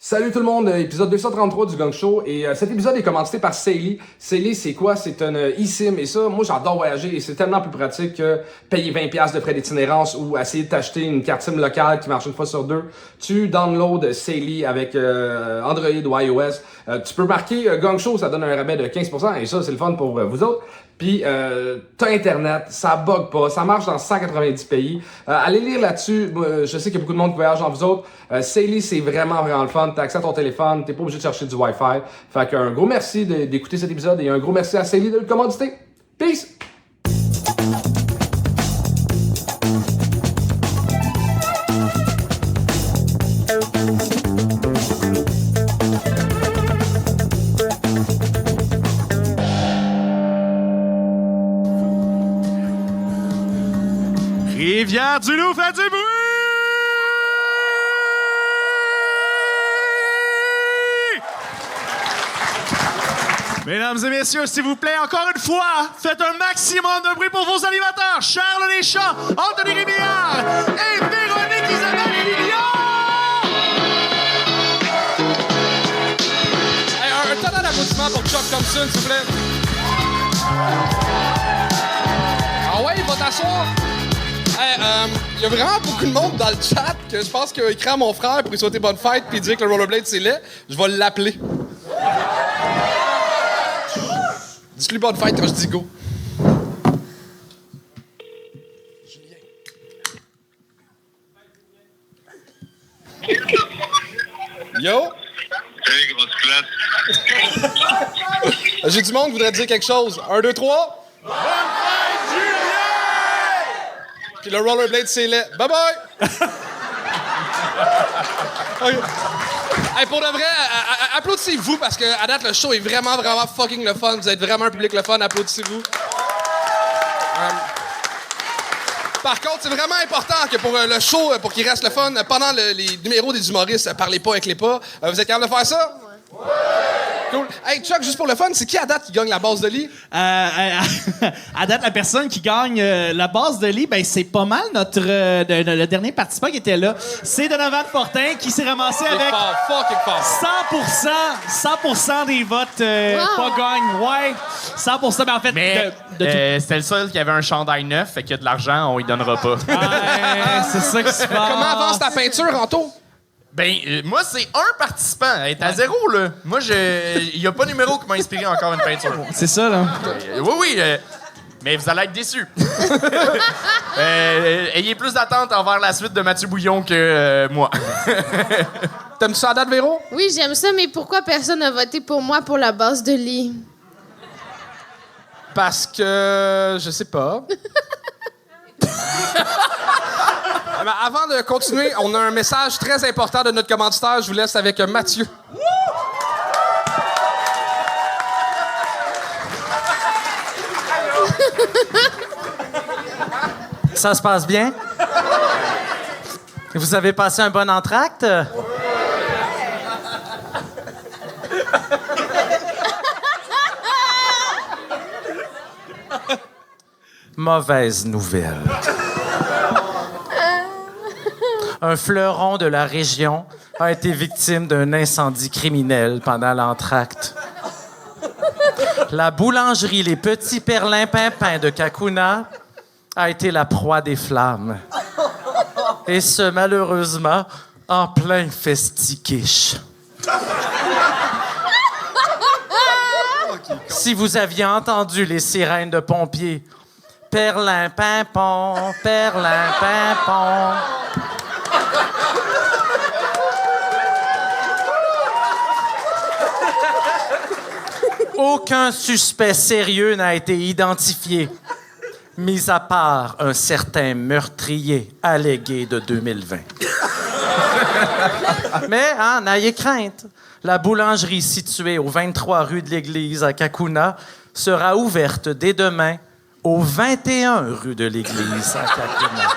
Salut tout le monde, épisode 233 du Gang Show et cet épisode est commandité par Saily. Saily, c'est quoi? C'est une eSIM et ça, moi j'adore voyager et c'est tellement plus pratique que payer 20$ de frais d'itinérance ou essayer de t'acheter une carte SIM locale qui marche une fois sur deux. Tu downloads Saily avec Android ou iOS. Tu peux marquer Gang Show, ça donne un rabais de 15% et ça c'est le fun pour vous autres. Puis t'as internet, ça bug pas, ça marche dans 190 pays. Allez lire là-dessus, je sais qu'il y a beaucoup de monde qui voyage dans vous autres. Saily, c'est vraiment le fun. T'as accès à ton téléphone, t'es pas obligé de chercher du Wi-Fi. Fait qu'un gros merci d'écouter cet épisode et un gros merci à Saily de le commanditer. Peace! Rivière-du-Loup fait du bruit! Mesdames et messieurs, s'il vous plaît, encore une fois, faites un maximum de bruit pour vos animateurs, Charles Deschamps, Anthony Rémillard et Véronique Isabelle Fillon! Hey, un tonnerre d'applaudissements pour Chuck Thompson, s'il vous plaît. Ah ouais, il va t'asseoir. Il y a vraiment beaucoup de monde dans le chat que je pense qu'il a écrit à mon frère pour lui souhaiter bonne fête puis dire que le rollerblade c'est laid. Je vais l'appeler. Dis-lui bonne fête quand je dis go. Yo! Salut, grosse classe. J'ai du monde qui voudrait dire quelque chose. 1, 2, 3. Puis le rollerblade, c'est laid. Bye-bye! Okay. Hey, pour de vrai, applaudissez-vous parce que à date, le show est vraiment fucking le fun. Vous êtes vraiment un public le fun. Applaudissez-vous. Par contre, c'est vraiment important que pour le show, pour qu'il reste le fun, pendant les numéros des humoristes, parlez pas avec les pas. Vous êtes capable de faire ça? Ouais! Cool. Hey, Chuck, juste pour le fun, c'est qui à date qui gagne la base de lit? À date, la personne qui gagne la base de lit, ben c'est pas mal notre le dernier participant qui était là. C'est Donovan Fortin qui s'est ramassé avec Fucking fort. 100% des votes pas gagne. Ouais, 100%. Ben en fait, Mais c'était le seul qui avait un chandail neuf, fait qu'il y a de l'argent, on lui donnera pas. Ouais, c'est ça qui se passe. Comment avance ta peinture, Anto? Ben, moi, c'est un participant. Elle est à zéro, là. Moi, il y a pas de numéro qui m'a inspiré encore une peinture. C'est ça, là. Oui, mais vous allez être déçus. Ayez plus d'attente envers la suite de Mathieu Bouillon que moi. T'aimes-tu ça à date, Véro? Oui, j'aime ça, mais pourquoi personne n'a voté pour moi pour la base de lit? Parce que... je sais pas. Ben, avant de continuer, on a un message très important de notre commanditaire. Je vous laisse avec Mathieu. Ça se passe bien? Vous avez passé un bon entracte? Mauvaise nouvelle. Un fleuron de la région a été victime d'un incendie criminel pendant l'entracte. La boulangerie Les Petits Perlins-Pimpins de Kakuna a été la proie des flammes. Et ce, malheureusement, en plein festiquiche. Si vous aviez entendu les sirènes de pompiers, Perlin-Pimpon, Perlin-Pimpon. Aucun suspect sérieux n'a été identifié, mis à part un certain meurtrier allégué de 2020. Mais, n'ayez crainte, la boulangerie située au 23 rue de l'Église à Kakuna sera ouverte dès demain au 21 rue de l'Église à Kakuna.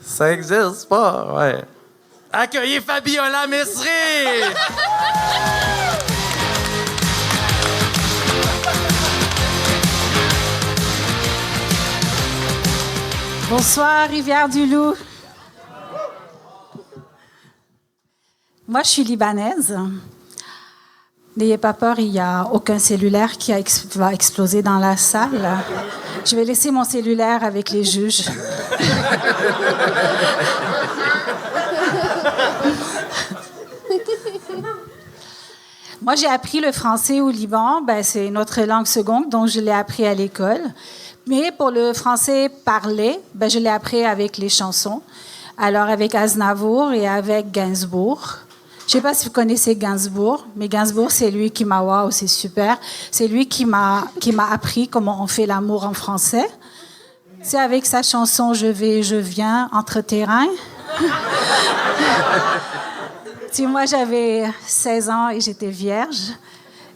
Ça existe pas, ouais. Accueillez Fabiola Messry! Bonsoir, Rivière-du-Loup. Moi, je suis libanaise. N'ayez pas peur, il n'y a aucun cellulaire qui va exploser dans la salle. Je vais laisser mon cellulaire avec les juges. Moi, j'ai appris le français au Liban. Ben, c'est notre langue seconde, donc je l'ai appris à l'école. Mais pour le français parlé, ben, je l'ai appris avec les chansons. Alors, avec Aznavour et avec Gainsbourg. Je ne sais pas si vous connaissez Gainsbourg, mais Gainsbourg, c'est lui qui m'a... Waouh, c'est super. C'est lui qui m'a appris comment on fait l'amour en français. C'est avec sa chanson « Je vais, je viens » entre terrains. Si moi, j'avais 16 ans et j'étais vierge,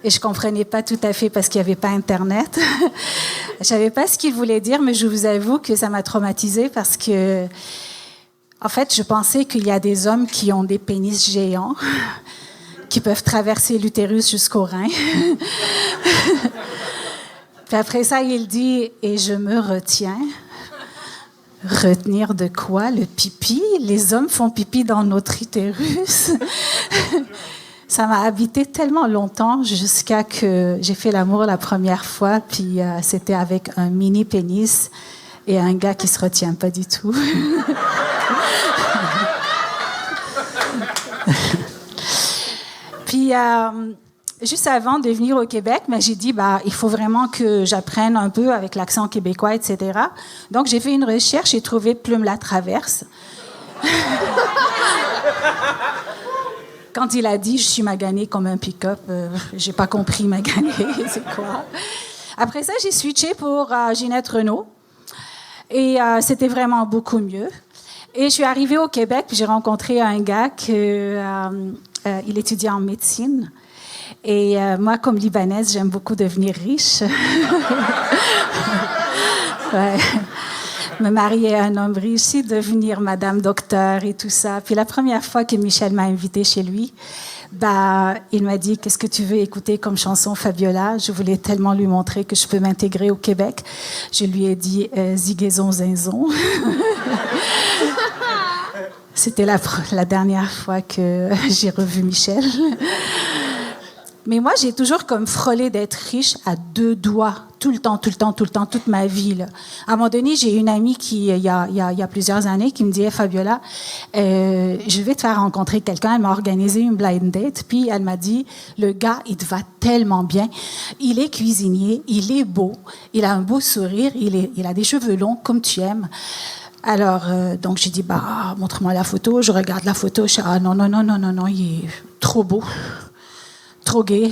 et je ne comprenais pas tout à fait parce qu'il n'y avait pas Internet. Je ne savais pas ce qu'il voulait dire, mais je vous avoue que ça m'a traumatisée parce que, en fait, je pensais qu'il y a des hommes qui ont des pénis géants, qui peuvent traverser l'utérus jusqu'au rein. Puis après ça, il dit « Et je me retiens ». Retenir de quoi? Le pipi? Les hommes font pipi dans notre utérus. Ça m'a habité tellement longtemps jusqu'à que j'ai fait l'amour la première fois, puis c'était avec un mini pénis et un gars qui se retient pas du tout. Puis juste avant de venir au Québec, j'ai dit, il faut vraiment que j'apprenne un peu avec l'accent québécois, etc. Donc, j'ai fait une recherche et trouvé Plume la Traverse. Quand il a dit « Je suis maganée comme un pick-up », j'ai pas compris maganée, c'est quoi. Après ça, j'ai switché pour Ginette Renault. Et c'était vraiment beaucoup mieux. Et je suis arrivée au Québec, puis j'ai rencontré un gars il étudiait en médecine. Et moi, comme Libanaise, j'aime beaucoup devenir riche. Ouais. Me marier à un homme riche, devenir madame docteur et tout ça. Puis la première fois que Michel m'a invitée chez lui, il m'a dit « Qu'est-ce que tu veux écouter comme chanson, Fabiola ?» Je voulais tellement lui montrer que je peux m'intégrer au Québec. Je lui ai dit « Zigaison Zinzon ». C'était la dernière fois que j'ai revu Michel. Mais moi, j'ai toujours comme frôlé d'être riche à 2 doigts, tout le temps, toute ma vie. Là. À un moment donné, j'ai une amie qui, il y a plusieurs années, qui me dit hey, « Fabiola, je vais te faire rencontrer quelqu'un. » Elle m'a organisé une blind date, puis elle m'a dit « Le gars, il te va tellement bien. Il est cuisinier, il est beau, il a un beau sourire, il a des cheveux longs comme tu aimes. » Alors, donc j'ai dit « montre-moi la photo. » Je regarde la photo, je dis « Ah non, il est trop beau. » Trop gay.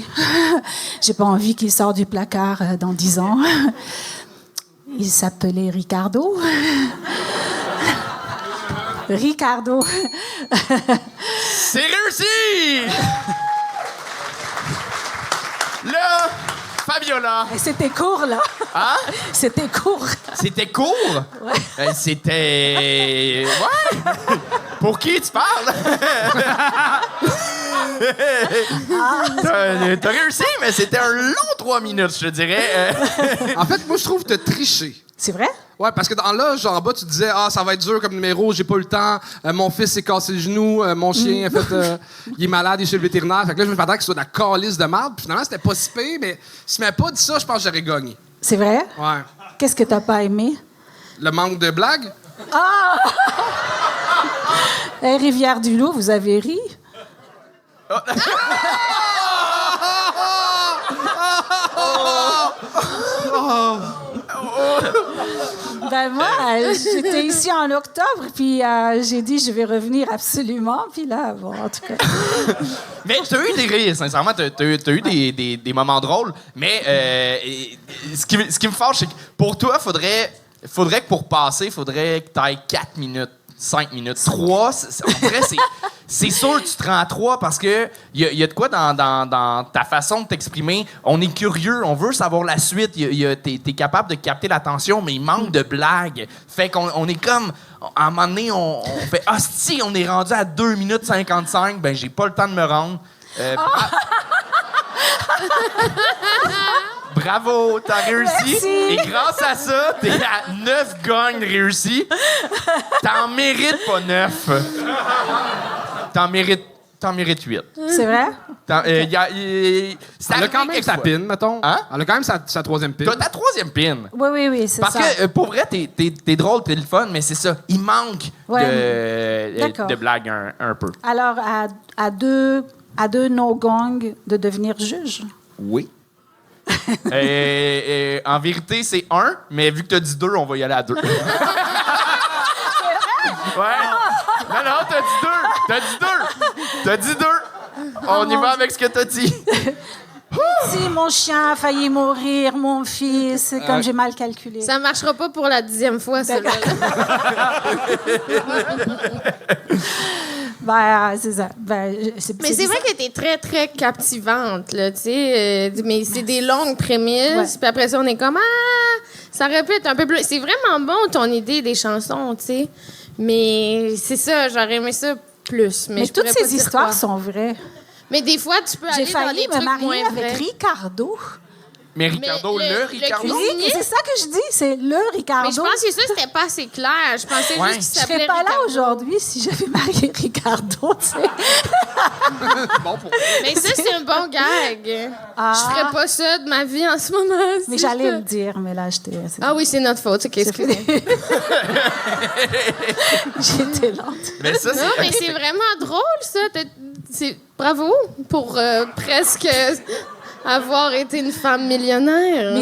J'ai pas envie qu'il sorte du placard dans 10 ans. Il s'appelait Ricardo. Ricardo. C'est réussi! Là, Fabiola. C'était court, là. Hein? C'était court. C'était court? Ouais. C'était... Ouais! Pour qui tu parles? T'as réussi, mais c'était un long 3 minutes, je te dirais. En fait, moi, je trouve que t'as triché. C'est vrai? Ouais, parce que dans l'âge, en bas, tu disais « Ah, ça va être dur comme numéro, j'ai pas eu le temps, mon fils s'est cassé le genou, mon chien, en fait, il est malade, il est chez le vétérinaire. » Fait que là, je me m'attendais que ce soit de la calice de merde. Puis finalement, c'était pas si pire, mais si tu m'avais pas dit ça, je pense que j'aurais gagné. C'est vrai? Ouais. Qu'est-ce que t'as pas aimé? Le manque de blagues? Ah! Hey, Rivière-du-Loup, vous avez ri? Moi, j'étais ici en octobre, puis j'ai dit je vais revenir absolument, puis là, bon, en tout cas. Mais t'as eu des rires, sincèrement, t'as eu des moments drôles, mais ce qui me fâche, c'est que pour toi, faudrait que pour passer, faudrait que t'ailles 4 minutes, 5 minutes, 3. En vrai, c'est sûr que tu te rends à 3 parce que y a de quoi dans ta façon de t'exprimer. On est curieux, on veut savoir la suite. T'es capable de capter l'attention, mais il manque de blagues. Fait qu'on est comme... À un moment donné, on fait « Ah, si, on est rendu à 2 minutes 55, ben j'ai pas le temps de me rendre. Bravo, t'as réussi. Merci. Et grâce à ça, t'es à 9 gagnes réussis. T'en mérites pas 9. T'en mérites t'en mérites 8. C'est vrai? Elle a quand même sa pin, mettons. Hein? Elle a quand même sa troisième pin. T'as ta 3e pin. Oui, c'est ça. Parce que, pour vrai, t'es drôle, t'es le fun, mais c'est ça. Il manque D'accord. de blagues un peu. Alors, à deux no-gong de devenir juge? Oui. En vérité, c'est 1, mais vu que t'as dit 2, on va y aller à 2. Ouais. Non, t'as dit 2. T'as dit 2. On y va avec ce que t'as dit. Si mon chien a failli mourir, mon fils, c'est comme j'ai mal calculé. Ça marchera pas pour la 10e fois, ça. C'est ça. Mais c'est vrai que t'es très, très captivante, là, tu sais. Mais c'est des longues prémices, puis après ça, on est comme, ça répète un peu plus. C'est vraiment bon, ton idée des chansons, tu sais. Mais c'est ça, j'aurais aimé ça plus. Mais toutes ces histoires sont vraies. Mais des fois, tu peux aller dans des J'ai failli trucs me marier moins avec vrais. Ricardo. Mais Ricardo, le Ricardo. cuisinier. C'est ça que je dis, c'est le Ricardo. Mais je pense que ça, c'était pas assez clair. Je pensais juste qu'il Je s'appelait serais pas là Ricardo. aujourd'hui si j'avais marié Ricardo, tu sais. Mais ça, c'est un bon gag. Je ferais pas ça de ma vie en ce moment. Mais j'allais le dire, mais là, j'étais... Ah oui, c'est notre faute. OK, excusez. J'étais lente. Mais ça, Non, mais c'est vraiment drôle, ça. Bravo pour presque avoir été une femme millionnaire.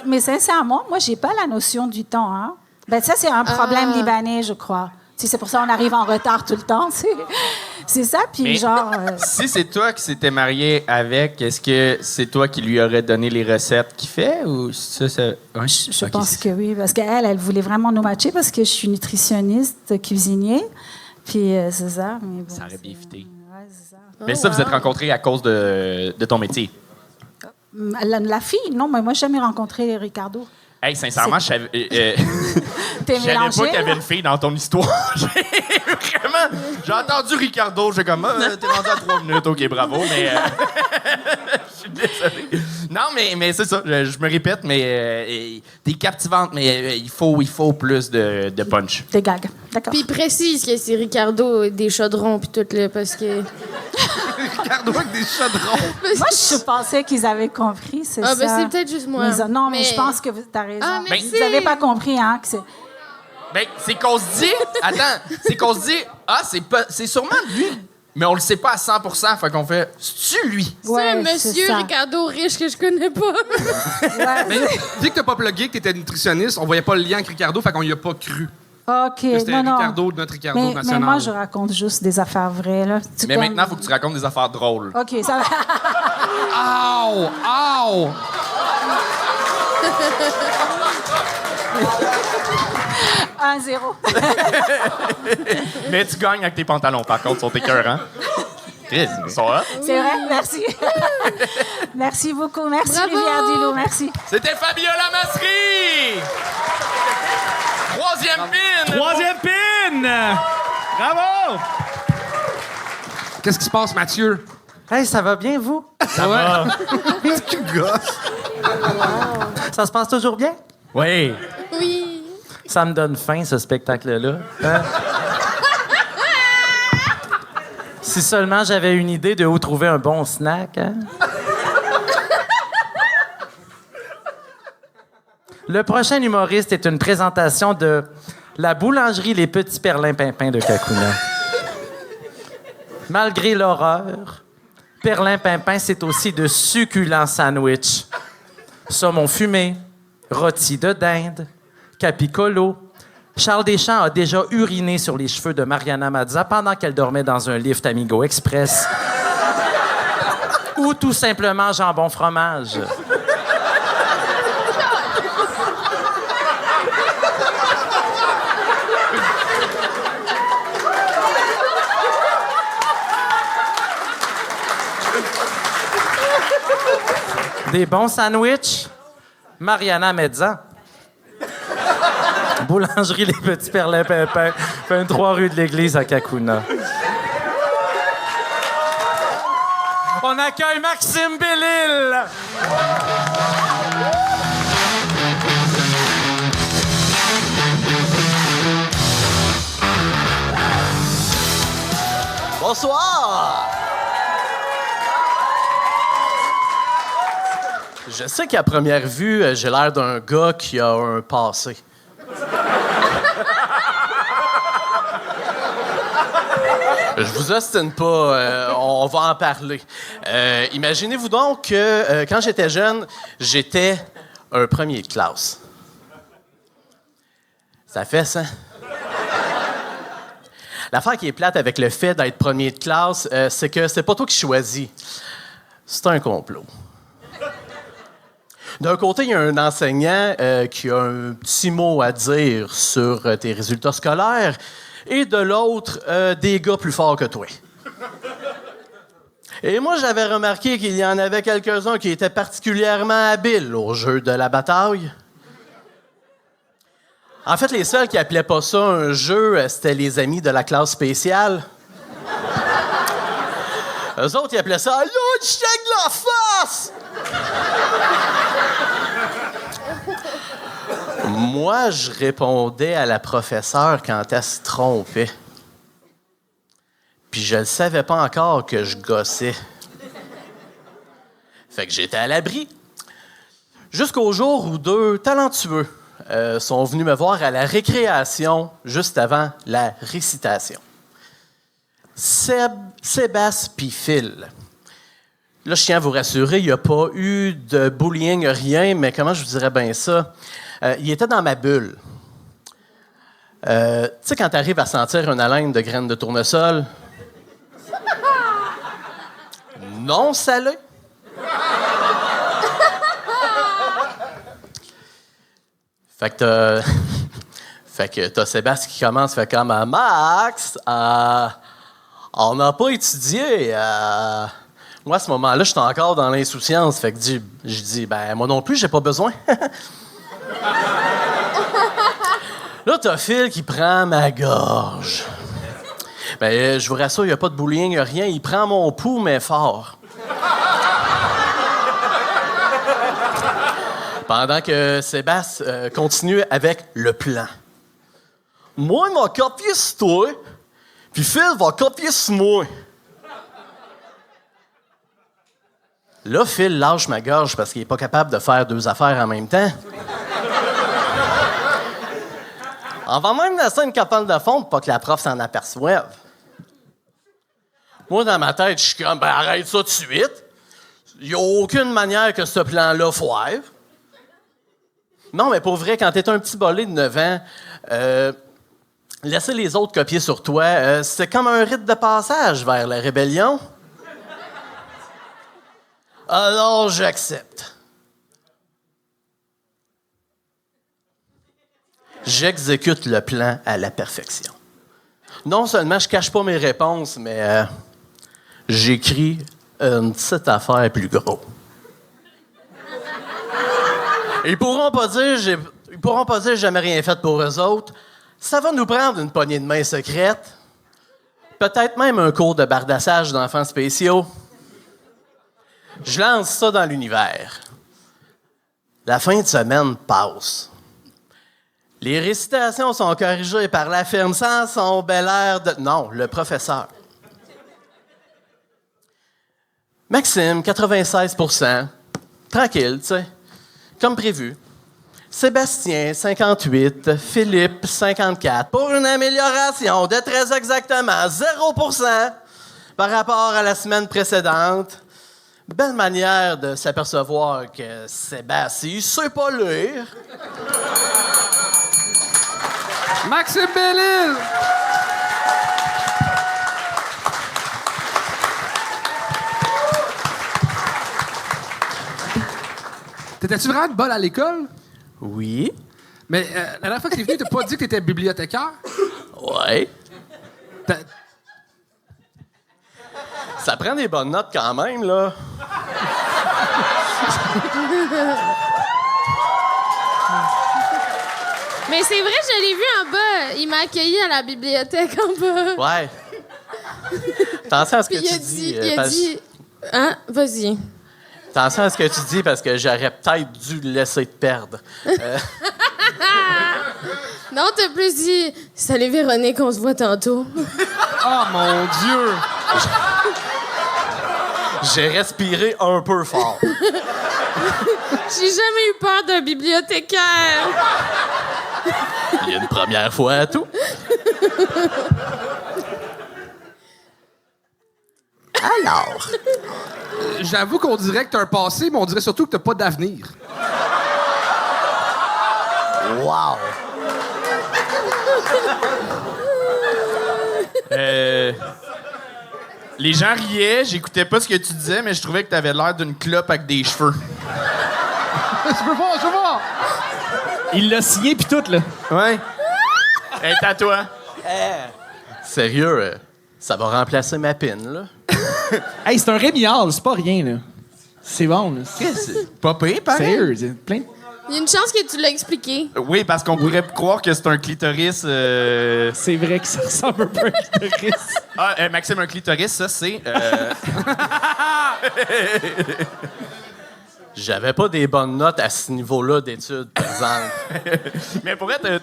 Mais sincèrement, moi, j'ai pas la notion du temps. Hein? Ben, ça, c'est un problème libanais, je crois. Tu sais, c'est pour ça qu'on arrive en retard tout le temps. C'est ça, puis Mais genre... si c'est toi qui s'étais marié avec, est-ce que c'est toi qui lui aurais donné les recettes qu'il fait ou ça? Ouais. Je pense que oui, parce elle voulait vraiment nous matcher parce que je suis nutritionniste, cuisinier. Puis c'est ça. Mais bon, Ça aurait bien fité. Ouais, c'est ça. Mais ça, vous êtes rencontrés à cause de ton métier. La fille, non, mais moi, j'ai jamais rencontré Ricardo. Hey, sincèrement, je savais T'es pas mélangé, qu'il y avait là? une fille dans ton histoire. J'ai entendu Ricardo, j'ai comme, t'es rendu à 3 minutes, OK, bravo, mais... Je suis désolé. Non, mais c'est ça, je me répète, mais t'es captivante, mais il faut plus de punch. Des gags, d'accord. Puis précise que c'est Ricardo des chaudrons puis tout, là, parce que... Ricardo avec des chaudrons. Moi, je pensais qu'ils avaient compris, c'est ça. Ben c'est peut-être juste moi. Non, mais je pense que t'as raison. Ah, merci. Vous n'avez pas compris, hein, que c'est... Ben, c'est qu'on se dit... Attends, c'est qu'on se dit, c'est sûrement lui, mais on le sait pas à 100%, fait qu'on fait, c'est-tu lui? C'est un c'est monsieur ça. Ricardo riche que je connais pas. Mais vu que t'as pas plugué, que t'étais nutritionniste, on voyait pas le lien avec Ricardo, fait qu'on y a pas cru. OK, Que c'était non. Ricardo, notre Ricardo mais national. moi, je raconte juste des affaires vraies, là. Mais maintenant, il faut que tu racontes des affaires drôles. OK, ça va. Ow! Ow! 1-0. Mais tu gagnes avec tes pantalons, par contre, sur tes cœurs, hein? Chris, ils sont là. C'est vrai, merci. Merci beaucoup. Merci, Bravo. Rivière-du-Loup, merci. C'était Fabiola Masserie! Troisième pin! Bravo! Qu'est-ce qui se passe, Mathieu? Hey, ça va bien, vous? Ça va? Ça se passe toujours bien? Oui. Oui. Ça me donne faim, ce spectacle-là. Hein? Si seulement j'avais une idée de où trouver un bon snack. Hein? Le prochain humoriste est une présentation de la boulangerie Les Petits Perlins Pimpins de Cacouna. Malgré l'horreur, Perlin Pimpin, c'est aussi de succulents sandwichs. Saumon fumé, rôti de dinde, capicolo. Charles Deschamps a déjà uriné sur les cheveux de Mariana Mazza pendant qu'elle dormait dans un lift Amigo Express. Ou tout simplement jambon fromage. Des bons sandwichs, Mariana Mezza. Boulangerie Les Petits Perlins Pimpins, 23 rue de l'Église à Cacouna. On accueille Maxime Bellil. Bonsoir! Je sais qu'à première vue, j'ai l'air d'un gars qui a un passé. Je vous ostine pas, on va en parler. Imaginez-vous donc que quand j'étais jeune, j'étais un premier de classe. Ça fait ça. L'affaire qui est plate avec le fait d'être premier de classe, c'est que c'est pas toi qui choisis. C'est un complot. D'un côté, il y a un enseignant qui a un petit mot à dire sur tes résultats scolaires, et de l'autre, des gars plus forts que toi. Et moi, j'avais remarqué qu'il y en avait quelques-uns qui étaient particulièrement habiles au jeu de la bataille. En fait, les seuls qui appelaient pas ça un jeu, c'était les amis de la classe spéciale. Eux autres, ils appelaient ça « L'autre chèque de la face! » Moi, je répondais à la professeure quand elle se trompait. Puis je ne savais pas encore que je gossais. Fait que j'étais à l'abri. Jusqu'au jour où deux talentueux sont venus me voir à la récréation juste avant la récitation. Sébastien puis Phil. Là, je tiens à vous rassurer, il n'y a pas eu de bullying, rien, mais comment je vous dirais bien ça? Il était dans ma bulle. Tu sais, quand tu arrives à sentir une haleine de graines de tournesol? Non salé? Fait que t'as Sébastien qui commence, fait comme « Max, on n'a pas étudié. Moi, à ce moment-là, j'étais encore dans l'insouciance. Fait que je dis, ben, moi non plus, j'ai pas besoin. Là, t'as Phil qui prend ma gorge. Ben, je vous rassure, il n'y a pas de bullying, il n'y a rien. Il prend mon pouls, mais fort. Pendant que Sébastien continue avec le plan. Moi, il m'a copié sur toi, puis Phil va copier sur moi. Là, Phil lâche ma gorge parce qu'il n'est pas capable de faire deux affaires en même temps. On va même laisser une capelle de fond pour pas que la prof s'en aperçoive. Moi, dans ma tête, je suis comme, ben arrête ça tout de suite. Il n'y a aucune manière que ce plan-là foire. Non, mais pour vrai, quand t'es un petit bolé de 9 ans, laisser les autres copier sur toi, c'est comme un rite de passage vers la rébellion. Alors, j'accepte. J'exécute le plan à la perfection. Non seulement je cache pas mes réponses, mais j'écris une petite affaire plus gros. Ils pourront pas dire que j'ai jamais rien fait pour eux autres. Ça va nous prendre une poignée de main secrète. Peut-être même un cours de bardassage d'enfants spéciaux. Je lance ça dans l'univers. La fin de semaine passe. Les récitations sont corrigées par l'affermissant son bel air de... Non, le professeur. Maxime, 96%. Tranquille, tu sais. Comme prévu. Sébastien, 58. Philippe, 54. Pour une amélioration de très exactement 0% par rapport à la semaine précédente. Belle manière de s'apercevoir que Sébastien, il sait pas lire. Maxime Bellil! T'étais-tu vraiment de bol à l'école? Oui. Mais la dernière fois que t'es venu, t'as pas dit que t'étais bibliothécaire? Ouais. Ça prend des bonnes notes quand même, là. Mais c'est vrai, je l'ai vu en bas. Il m'a accueilli à la bibliothèque en bas. Ouais. Attention à ce que Puis tu dis. il a dit... Hein? Vas-y. Attention à ce que tu dis parce que j'aurais peut-être dû le laisser te perdre. Non, t'as plus dit... Salut Véronique, on se voit tantôt. Oh mon Dieu! J'ai respiré un peu fort. J'ai jamais eu peur d'un bibliothécaire. Il y a une première fois à tout. Alors, J'avoue qu'on dirait que t'as un passé, mais on dirait surtout que t'as pas d'avenir. wow! Les gens riaient, j'écoutais pas ce que tu disais, mais je trouvais que t'avais l'air d'une clope avec des cheveux. Je veux voir! Il l'a signé pis tout, là. Ouais. Elle est à toi. Sérieux, ça va remplacer ma pin, là. Hey, c'est un Rémi Hall, c'est pas rien, là. C'est bon, là. Pas pire, pareil. Sérieux, c'est plein de... Il y a une chance que tu l'as expliqué. Oui, parce qu'on pourrait croire que c'est un clitoris. C'est vrai que ça ressemble un peu à un clitoris. Ah, Maxime, un clitoris, ça, c'est. J'avais pas des bonnes notes à ce niveau-là d'études, par exemple. Mais pour vrai, t'as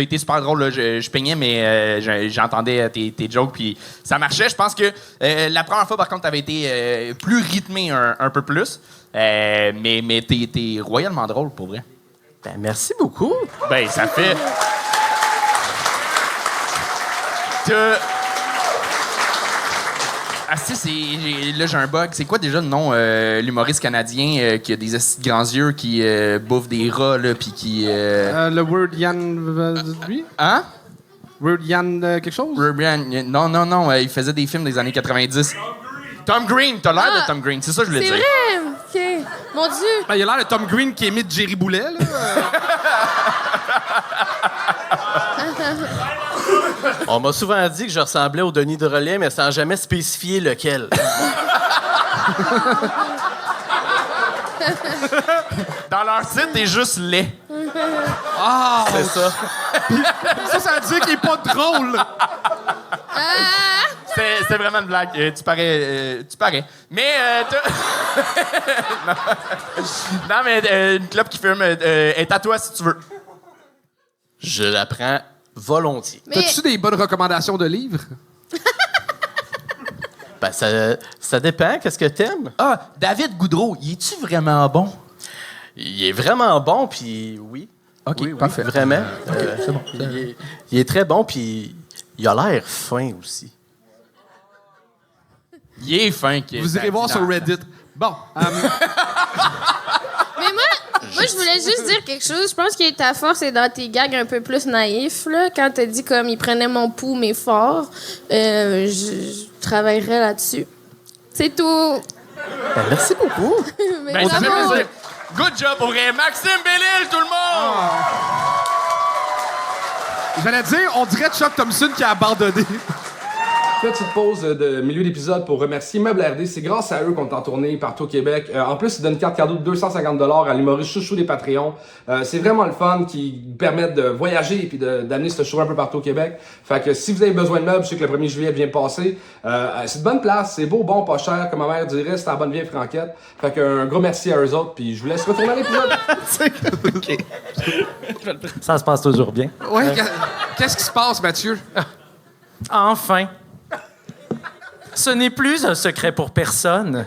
été super drôle. Là. Je peignais, mais j'entendais tes jokes, puis ça marchait. Je pense que la première fois, par contre, t'avais été plus rythmé un peu plus. Mais t'es royalement drôle, pour vrai. Ben, merci beaucoup. Ben, ça fait... Ah, là, j'ai un bug. C'est quoi déjà le nom, l'humoriste canadien qui a des assis de grands yeux, qui bouffe des rats, là, puis qui... Le Word Yann... lui? Hein? Word Yann quelque chose? Non, il faisait des films des années 90. Tom Green, t'as l'air de Tom Green, c'est ça que je voulais C'est dire. vrai? OK. Mon Dieu. Ben, il a l'air de Tom Green qui imite Jerry Boulet, là. On m'a souvent dit que je ressemblais au Denis de Relais, mais sans jamais spécifier lequel. Dans leur site, t'es juste laid. Ah! C'est ça. Ça veut dire qu'il est pas drôle. C'est vraiment une blague. Tu parais. Mais, non, mais une clope qui fume est à toi si tu veux. Je la prends volontiers. Mais T'as-tu des bonnes recommandations de livres? Ben, ça dépend. Qu'est-ce que t'aimes? Ah, David Goudreau, y es-tu vraiment bon? Il est vraiment bon, puis oui. OK, Oui, parfait. Vraiment. C'est bon. Il est très bon, puis il a l'air fin aussi. Il est fin. Vous irez voir sur Reddit. Bon. Mais moi, je voulais juste dire quelque chose. Je pense que ta force est dans tes gags un peu plus naïfs, là. Quand t'as dit comme il prenait mon pouls, mais fort, je travaillerais là-dessus. C'est tout. Ben, merci beaucoup. Mais Ben, ça fait bravo. plaisir. Good job, pour vrai. Maxime Bellil, tout le monde! J'allais dire, on dirait Chuck Thompson qui a abandonné. Petite pause de milieu d'épisode pour remercier Meubles RD. C'est grâce à eux qu'on est en tournée partout au Québec. En plus, ils donnent une carte cadeau de 250$ à l'humoriste chouchou des Patreons. C'est vraiment le fun qui permet de voyager et puis d'amener ce show un peu partout au Québec. Fait que si vous avez besoin de meubles, je sais que le 1er juillet vient passer. C'est une bonne place, c'est beau, bon, pas cher, comme ma mère dirait, c'est en bonne vieille franquette. Fait que un gros merci à eux autres, puis je vous laisse retourner à l'épisode. Ça se passe toujours bien. Ouais, qu'est-ce qui se passe, Mathieu? Enfin. Ce n'est plus un secret pour personne.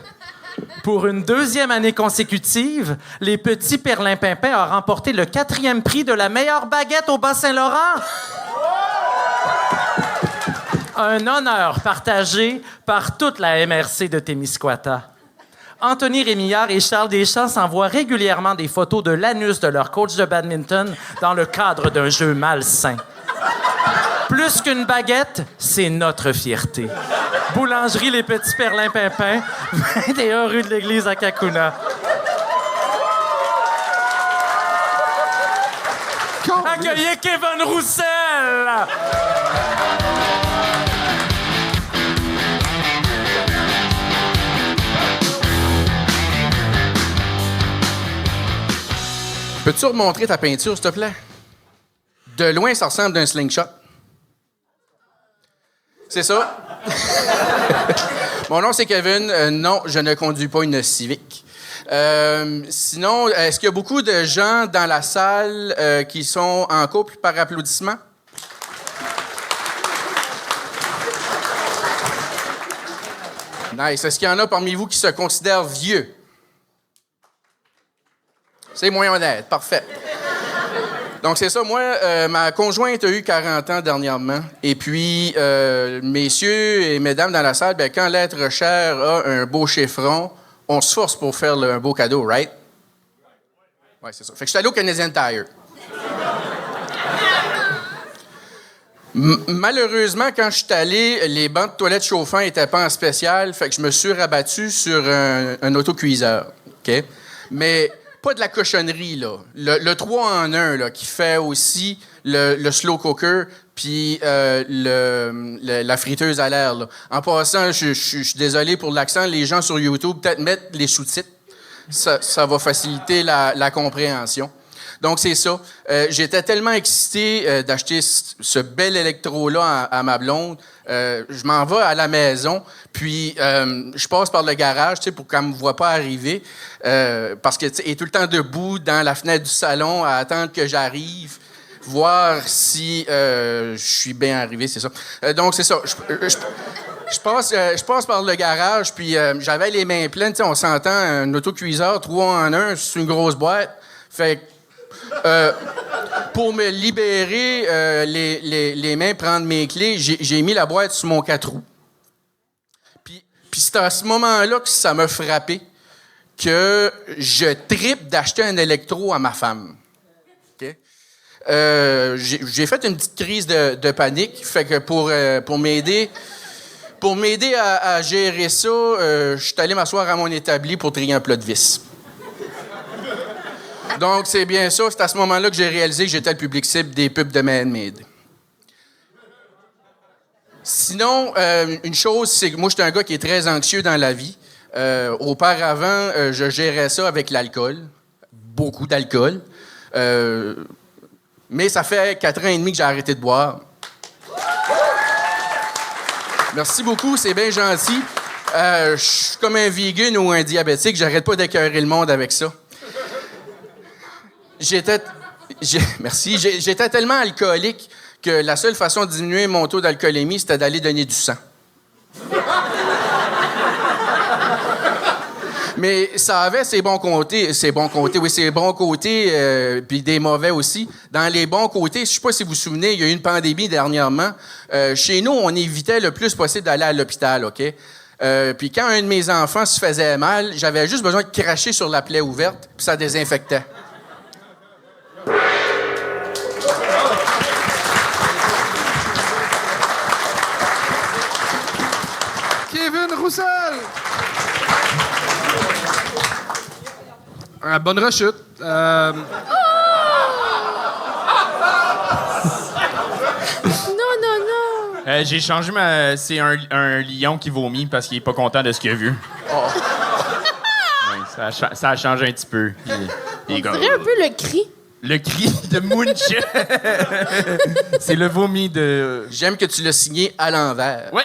Pour une deuxième année consécutive, les petits Perlimpinpins ont remporté le 4e prix de la meilleure baguette au Bas-Saint-Laurent. Un honneur partagé par toute la MRC de Témiscouata. Anthony Rémillard et Charles Deschamps s'envoient régulièrement des photos de l'anus de leur coach de badminton dans le cadre d'un jeu malsain. Plus qu'une baguette, c'est notre fierté. Boulangerie Les Petits Perlimpinpins, 21 rue de l'Église à Cacouna. Accueillez Kevin Roussel! Peux-tu remontrer ta peinture, s'il te plaît? De loin, ça ressemble d'un slingshot. C'est ça? Mon nom, c'est Kevin. Non, je ne conduis pas une Civic. Sinon, est-ce qu'il y a beaucoup de gens dans la salle qui sont en couple par applaudissement? Nice. Est-ce qu'il y en a parmi vous qui se considèrent vieux? C'est moins honnête. Parfait. Donc, c'est ça. Moi, ma conjointe a eu 40 ans dernièrement. Et puis, messieurs et mesdames dans la salle, ben, quand l'être cher a un beau chiffron, on se force pour faire un beau cadeau, right? Oui, c'est ça. Fait que je suis allé au Canadian Tire. Malheureusement, quand je suis allé, les bancs de toilettes chauffants n'étaient pas en spécial, fait que je me suis rabattu sur un autocuiseur. OK? Mais pas de la cochonnerie, là. Le 3 en 1, là, qui fait aussi le slow cooker puis la friteuse à l'air, là. En passant, je suis désolé pour l'accent, les gens sur YouTube, peut-être mettre les sous-titres. Ça va faciliter la compréhension. Donc, c'est ça. J'étais tellement excité d'acheter ce bel électro-là à ma blonde. Je m'en vais à la maison, puis je passe par le garage, tu sais, pour qu'elle me voit pas arriver, parce qu'elle est tout le temps debout dans la fenêtre du salon à attendre que j'arrive, voir si je suis bien arrivé, c'est ça. Donc, c'est ça. Je passe par le garage, puis j'avais les mains pleines, tu sais, on s'entend, un autocuiseur, 3 en 1, c'est une grosse boîte. Fait pour me libérer les mains, prendre mes clés, j'ai mis la boîte sur mon 4 roues. Puis c'est à ce moment-là que ça m'a frappé que je trippe d'acheter un électro à ma femme. Okay? J'ai fait une petite crise de panique. Fait que pour m'aider à gérer ça, je suis allé m'asseoir à mon établi pour trier un plat de vis. Donc, c'est bien ça. C'est à ce moment-là que j'ai réalisé que j'étais le public cible des pubs de Man-Made. Sinon, une chose, c'est que moi, j'étais un gars qui est très anxieux dans la vie. Auparavant, je gérais ça avec l'alcool. Beaucoup d'alcool. Mais ça fait 4 ans et demi que j'ai arrêté de boire. Merci beaucoup, c'est bien gentil. Je suis comme un vegan ou un diabétique. J'arrête pas d'écœurer le monde avec ça. Merci. J'étais tellement alcoolique que la seule façon de diminuer mon taux d'alcoolémie, c'était d'aller donner du sang. Mais ça avait ses bons côtés, puis des mauvais aussi. Dans les bons côtés, je sais pas si vous vous souvenez, il y a eu une pandémie dernièrement. Chez nous, on évitait le plus possible d'aller à l'hôpital, OK? Puis quand un de mes enfants se faisait mal, j'avais juste besoin de cracher sur la plaie ouverte, puis ça désinfectait. Kevin Roussel! Bonne rechute. Non, non, non! J'ai changé c'est un lion qui vomit parce qu'il est pas content de ce qu'il a vu. Oh. Ouais, ça a changé un petit peu. On dirait un peu le cri. Le cri de Munch. C'est le vomi de... J'aime que tu l'as signé à l'envers. Oui.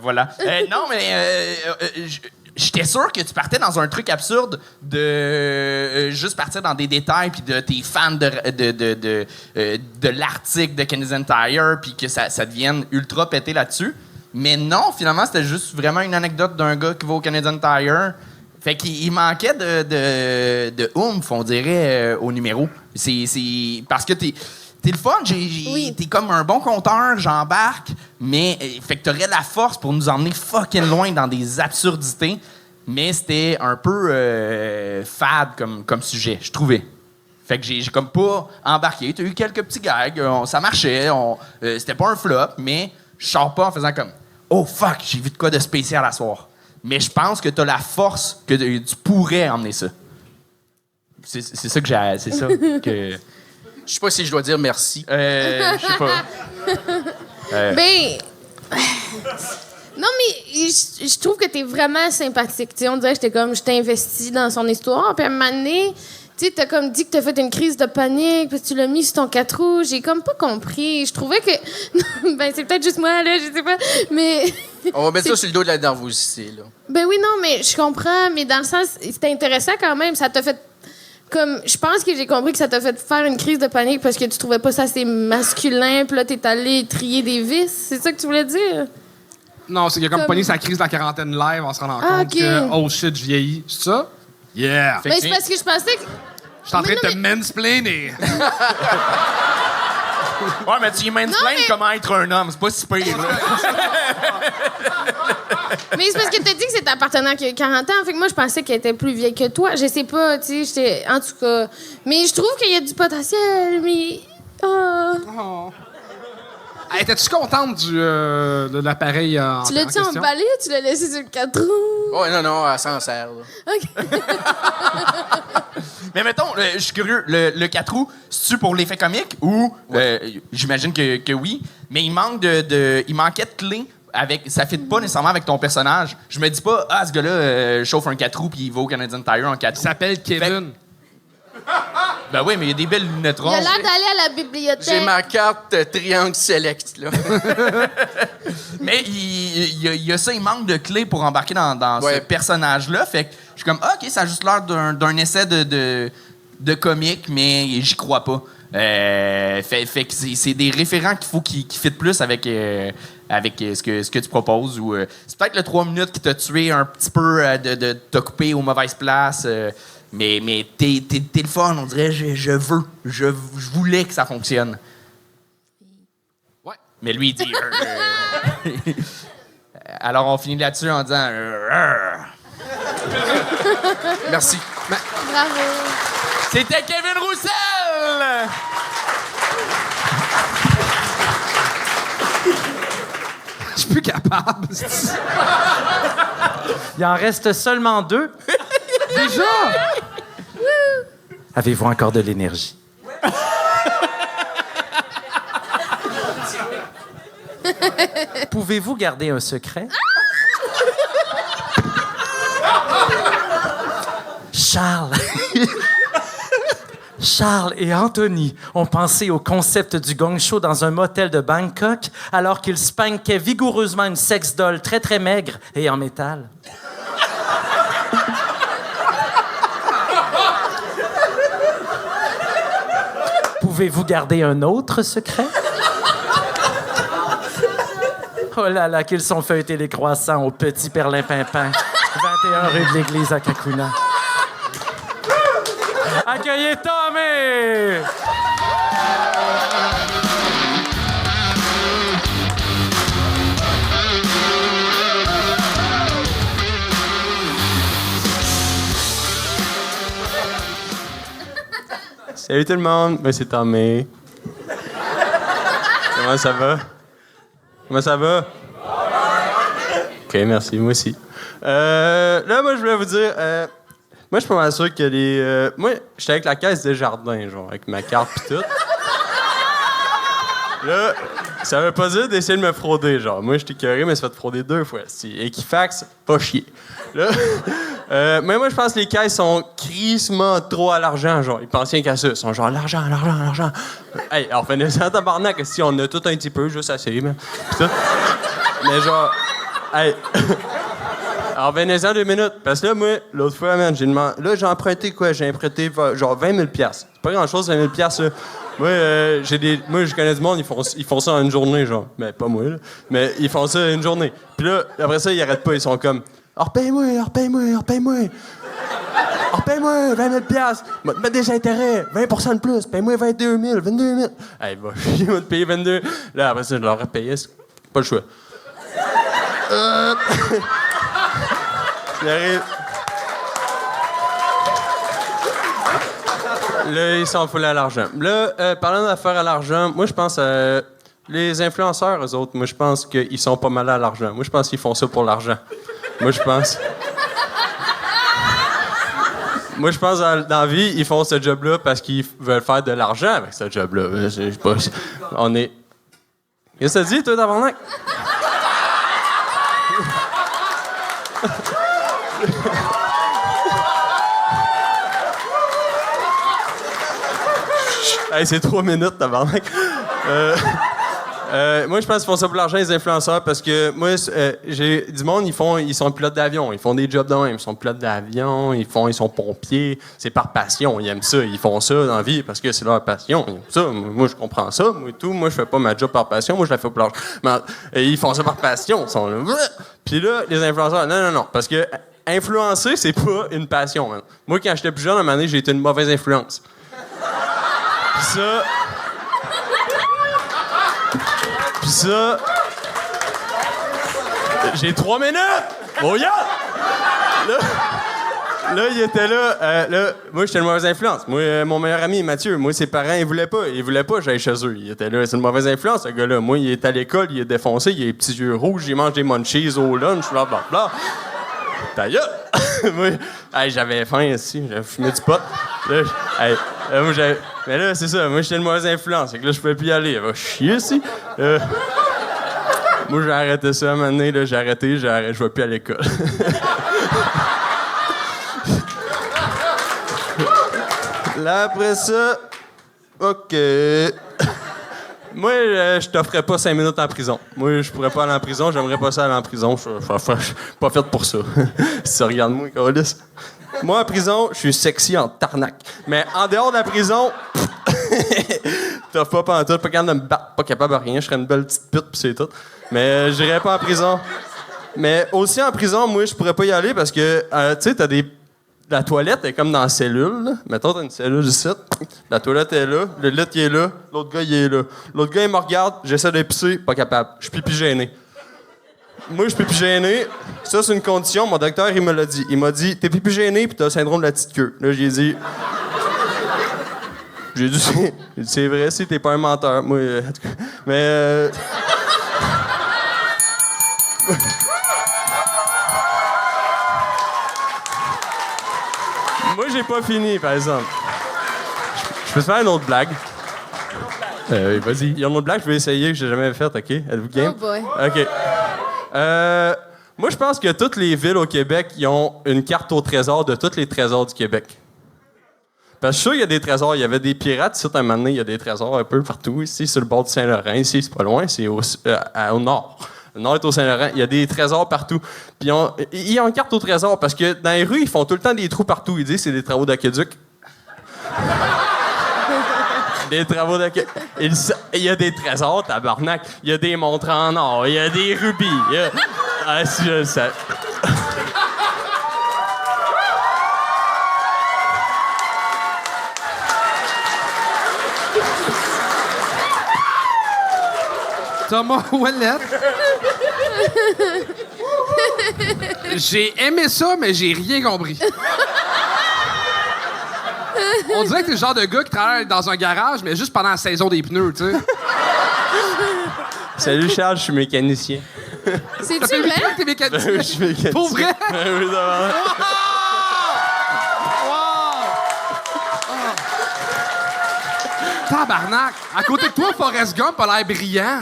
Voilà. Non, mais j'étais sûr que tu partais dans un truc absurde de juste partir dans des détails puis de tes fans de l'article de Canadian Tire puis que ça devienne ultra pété là-dessus. Mais non, finalement, c'était juste vraiment une anecdote d'un gars qui va au Canadian Tire. Fait qu'il manquait de oomph, on dirait, au numéro. C'est parce que t'es le fun, t'es comme un bon compteur, j'embarque, mais fait que t'aurais la force pour nous emmener fucking loin dans des absurdités, mais c'était un peu fade comme sujet, je trouvais. Fait que j'ai comme pas embarqué. T'as eu quelques petits gags, ça marchait, c'était pas un flop, mais je sors pas en faisant comme « Oh fuck, j'ai vu de quoi de spécial à soir ». Mais je pense que t'as la force que tu pourrais emmener ça. C'est ça que j'ai... C'est ça que... Je sais pas si je dois dire merci. Je sais pas. Ben... Non, mais je trouve que t'es vraiment sympathique. T'sais, on dirait que je t'ai investi dans son histoire. Puis à un moment donné, tu t'as comme dit que t'as fait une crise de panique, puis tu l'as mis sur ton 4 roues. J'ai comme pas compris. Je trouvais que... ben, c'est peut-être juste moi, là, je sais pas. Mais... On va mettre ça sur le dos de la nervosité, là. Ben oui, non, mais je comprends. Mais dans le sens, c'était intéressant quand même. Ça t'a fait... Comme, je pense que j'ai compris que ça t'a fait faire une crise de panique parce que tu trouvais pas ça assez masculin, puis là, t'es allé trier des vis. C'est ça que tu voulais dire? Non, c'est qu'il a comme Comme- pogné sa crise de la quarantaine live en se rendant Ah, compte ok. que, oh shit, je vieillis. C'est ça? Yeah! Mais c'est parce que je pensais que. Je suis en train de te mansplainer. Ouais, mais tu mansplaines Non, mais- comment être un homme. C'est pas si pire, là. Mais c'est parce que t'as dit que c'est ta partenaire qui a 40 ans. Fait que moi, je pensais qu'elle était plus vieille que toi. Je sais pas, tu sais, j'étais. En tout cas. Mais je trouve qu'il y a du potentiel, mais. Ah. Oh. Hey, étais-tu contente de l'appareil en Tu l'as-tu question? emballé ou tu l'as laissé sur le 4 roues? Ouais, non, elle s'en sert. Là. OK. Mais mettons, je suis curieux, le 4 roues, c'est-tu pour l'effet comique ou... j'imagine que oui, mais il manquait de clés. Ça fit pas nécessairement avec ton personnage. Je me dis pas, ce gars-là chauffe un 4 roues puis il va au Canadian Tire en 4 roues. Il s'appelle Kevin. Ben oui, mais il y a des belles lunettes Il a rondes. l'air d'aller à la bibliothèque. J'ai ma carte Triangle Select, là. Mais il y a ça, il manque de clés pour embarquer dans Ouais. ce personnage-là. Fait que je suis comme, OK, ça a juste l'air d'un essai de comique, mais j'y crois pas. Fait que c'est des référents qu'il faut qu'ils fitent plus avec ce que tu proposes. Ou c'est peut-être le 3 minutes qui t'a tué un petit peu de t'as coupé aux mauvaises places. Mais t'es le fun, on dirait, je voulais que ça fonctionne. Ouais. Mais lui, il dit... Alors, on finit là-dessus en disant... Merci. Bravo. C'était Kevin Roussel! Je suis plus capable. Il en reste seulement 2. Déjà? Avez-vous encore de l'énergie? Pouvez-vous garder un secret? Charles et Anthony ont pensé au concept du gong show dans un motel de Bangkok alors qu'ils spankaient vigoureusement une sex doll très très maigre et en métal. Pouvez-vous garder un autre secret? Oh là là, qu'ils sont feuilletés les croissants au petit Perlin-Pimpin, 21 rue de l'Église à Kakuna. Accueillez Tommy! Salut tout le monde, moi c'est Tommy. Comment ça va? Comment ça va? OK, merci, moi aussi. Là, moi, je voulais vous dire... moi, je suis pas mal sûr que les... moi, j'étais avec la caisse des jardins, genre, avec ma carte pis tout. Là, ça veut pas dire d'essayer de me frauder, genre. Moi, j'étais curé, mais ça fait frauder 2 fois. Equifax, pas chier. Là, mais moi, je pense que les caisses sont crissement trop à l'argent, genre. Ils pensent rien qu'à ça. Ils sont genre, l'argent. Hey, alors, venez-en, tabarnak, si on a tout un petit peu, juste assez, man. Putain. Mais genre, hey... Alors, venez-en 2 minutes. Parce que là, moi, l'autre fois, man, j'ai demandé... Là, j'ai emprunté quoi? J'ai emprunté genre 20 000 $. C'est pas grand-chose, 20 000 $, là. Moi, moi, je connais du monde, ils font ça en une journée, genre. Mais pas moi, là. Mais ils font ça en une journée. Puis là, après ça, ils arrêtent pas. Ils sont comme... Repaye-moi, 20 000 $. Mets des intérêts, 20 % de plus. Paye-moi 22 000, 22 000. Hey, va chier, moi, de payer 22. Là, après ça, je leur repayais. Pas le choix. J'arrive. Là, ils s'en foutent à l'argent. Là, parlant d'affaires à l'argent, moi, je pense les influenceurs, eux autres, moi, je pense qu'ils sont pas mal à l'argent. Moi, je pense qu'ils font ça pour l'argent. Moi, je pense... Moi, je pense dans la vie, ils font ce job-là parce qu'ils veulent faire de l'argent avec ce job-là. Je sais pas... On est... Qu'est-ce que ça dit, toi, tabarnak? Hey, c'est 3 minutes, tabarnak. Moi, je pense qu'ils font ça pour l'argent, les influenceurs, parce que moi, j'ai du monde, ils sont pilotes d'avion, ils font des jobs de même. Ils sont pilotes d'avion, ils sont pompiers. C'est par passion, ils aiment ça. Ils font ça dans la vie parce que c'est leur passion. Ils aiment ça. Moi, je comprends ça. Moi, je fais pas ma job par passion. Moi, je la fais pour l'argent. Mais ils font ça par passion. Ils sont là. Puis là, les influenceurs, non. Parce que influencer, c'est pas une passion, man. Moi, quand j'étais plus jeune, à un moment donné, j'ai été une mauvaise influence. Puis ça... J'ai 3 minutes! Oh yeah! Là, il était là. Moi, j'étais une mauvaise influence. Moi, mon meilleur ami, Mathieu, moi, ses parents, ils voulaient pas que j'aille chez eux. Il était là. C'est une mauvaise influence, ce gars-là. Moi, il est à l'école, il est défoncé, il a les petits yeux rouges, il mange des munchies au lunch, blablabla. D'ailleurs, moi, j'avais faim aussi, j'avais fumé du pot. Là, mais là, c'est ça, moi, j'étais une mauvaise influence. Fait que là, je pouvais plus y aller. Elle va chier ici. Moi, j'ai arrêté ça à un moment donné, là, je vais plus à l'école. Là, après ça, OK. Moi, je t'offrais pas 5 minutes en prison. Moi, je pourrais pas aller en prison. J'aimerais pas ça aller en prison. Je suis pas fait pour ça. Si tu regardes moi, Carlis. Moi, en prison, je suis sexy en tarnac. Mais en dehors de la prison, t'as pas pantoute, pas capable de me battre, pas capable de rien. Je serais une belle petite pute, pis c'est tout. Mais j'irais pas en prison. Mais aussi en prison, moi, je pourrais pas y aller parce que, tu sais, t'as des... La toilette est comme dans la cellule. Là. Mettons, t'as une cellule ici. La toilette est là. Le lit, il est là. L'autre gars, il est là. L'autre gars, il me regarde. J'essaie de pisser. Pas capable. Je suis pipi gêné. Moi, je suis pipi gêné. Ça, c'est une condition. Mon docteur, il me l'a dit. Il m'a dit, t'es pipi gêné puis t'as le syndrome de la petite queue. Là, j'ai dit... c'est vrai si t'es pas un menteur. Moi, mais... Moi, j'ai pas fini, par exemple. Je peux te faire une autre blague? Vas-y. Il y a une autre blague que je vais essayer que j'ai jamais faite, OK? Êtes-vous game? Oh boy. OK. Moi, je pense que toutes les villes au Québec, ils ont une carte au trésor de tous les trésors du Québec. Parce que je suis sûr qu'il y a des trésors. Il y avait des pirates ici, un moment donné, il y a des trésors un peu partout. Ici, sur le bord du Saint-Laurent. Ici, c'est pas loin, c'est au nord. Le nord est au Saint-Laurent. Il y a des trésors partout. Puis ils ont une carte au trésor parce que dans les rues, ils font tout le temps des trous partout. Ils disent que c'est des travaux d'aqueduc. Des travaux d'aqueduc. Il y a des trésors, tabarnak. Il y a des montres en or. Il y a des rubis. Ah, si je le sais. Thomas Ouellette. J'ai aimé ça, mais j'ai rien compris. On dirait que t'es le genre de gars qui travaille dans un garage, mais juste pendant la saison des pneus, tu sais. Salut Charles, je suis mécanicien. C'est-tu Ça fait 8 vrai? ans que t'es mécanicien. Je suis mécanicien. Pour vrai? Oui, d'abord. Tabarnak! À côté de toi, Forrest Gump a l'air brillant.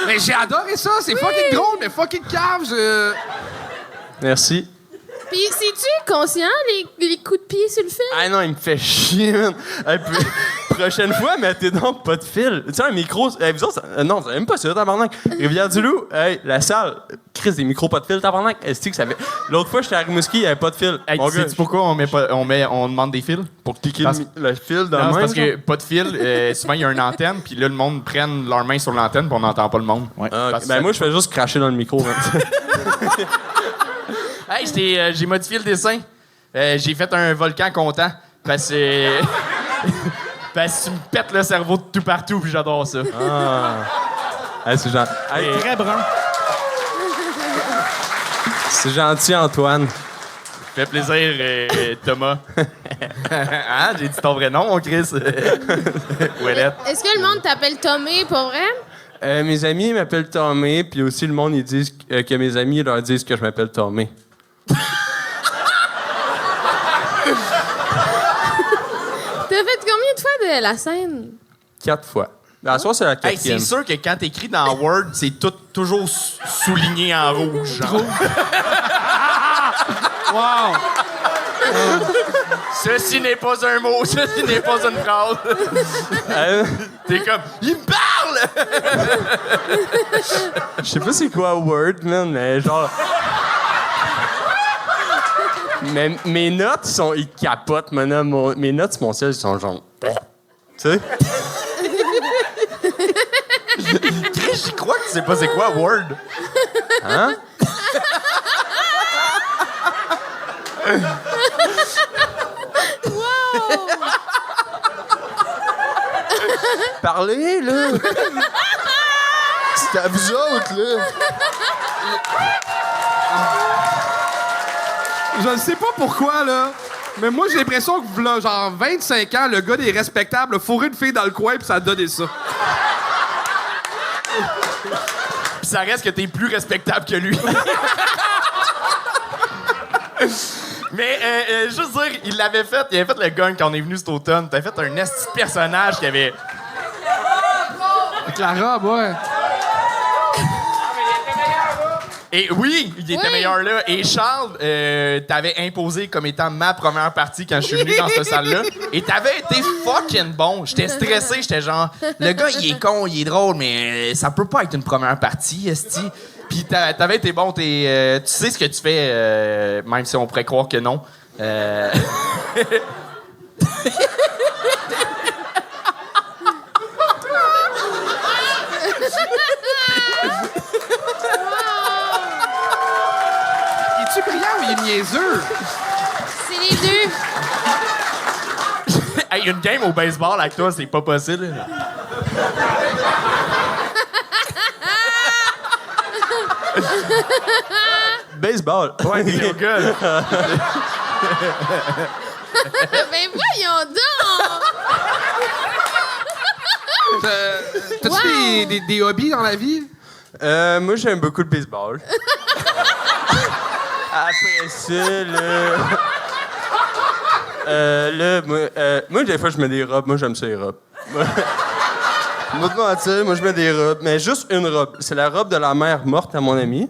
Mais j'ai adoré ça, c'est fucking drôle, mais fucking cave. Merci. Puis, c'est-tu conscient, les coups de pied sur le fil? Ah non, il me fait chier, man. Hey, prochaine fois, mettez donc pas de fil. Tu sais, un micro... Hey, vous autres, non, vous même pas ça, tabarnak. Rivière-du-Loup, hey, la salle, Chris, des micros pas de fil, tabarnak. Est-ce que ça fait... L'autre fois, j'étais à Rimouski, il n'y avait pas de fil. Hey, sais-tu pourquoi on demande des fils? Pour cliquer le fil dans non, le c'est même, parce que pas de fil, souvent, il y a une antenne, puis là, le monde prenne leur main sur l'antenne, puis on n'entend pas le monde. Ouais. Ben moi, je fais juste cracher dans le micro. Hey, j'ai modifié le dessin. J'ai fait un volcan content. Parce que tu me pètes le cerveau de tout partout, puis j'adore ça. Hey, c'est gentil. Hey, très brun. C'est gentil, Antoine. Fait plaisir, Thomas. Hein? J'ai dit ton vrai nom, mon Chris. Ouellette. Est-ce que le monde t'appelle Tomé pour vrai? Mes amis m'appellent Tomé, puis aussi le monde, ils disent que mes amis leur disent que je m'appelle Tomé. T'as fait combien de fois de la scène? 4 fois. La soirée, c'est la 4e. Hey, c'est sûr que quand t'écris dans Word, c'est toujours souligné en rouge. Genre. Wow! Ceci n'est pas un mot, ceci n'est pas une phrase. T'es comme, il me parle! Je sais pas c'est quoi Word, man, mais genre... Mais mes notes sont... Ils capotent, maintenant. Mes notes sur mon ciel, ils sont genre... Tu sais? Je crois que tu sais pas c'est quoi Word. Hein? Parlez, là! C'est à vous autres, là! Je ne sais pas pourquoi, là, mais moi, j'ai l'impression que, là, genre, 25 ans, le gars des respectables a fourré une fille dans le coin puis ça a donné ça. Puis ça reste que t'es plus respectable que lui. Mais, juste dire, il avait fait le gun quand on est venu cet automne. T'as fait un esti de personnage qui avait... Avec la robe, ouais. Et oui, il était meilleur là. Et Charles, t'avais imposé comme étant ma première partie quand je suis venu dans cette salle-là. Et t'avais été fucking bon. J'étais stressé, j'étais genre, le gars, il est con, il est drôle, mais ça peut pas être une première partie, esti. Puis t'avais été bon, tu sais ce que tu fais, même si on pourrait croire que non. Es-tu brillant ou il est niaiseux? C'est les deux. Hey, une game au baseball avec toi, c'est pas possible. Baseball. Ouais, Yo, good. Ben voyons donc! T'as-tu des hobbies dans la vie? Moi, j'aime beaucoup le baseball. Après ça, moi, des fois, je mets des robes. Moi, j'aime ça, les robes. Moi, de mentir, moi, je mets des robes. Mais juste une robe. C'est la robe de la mère morte à mon ami.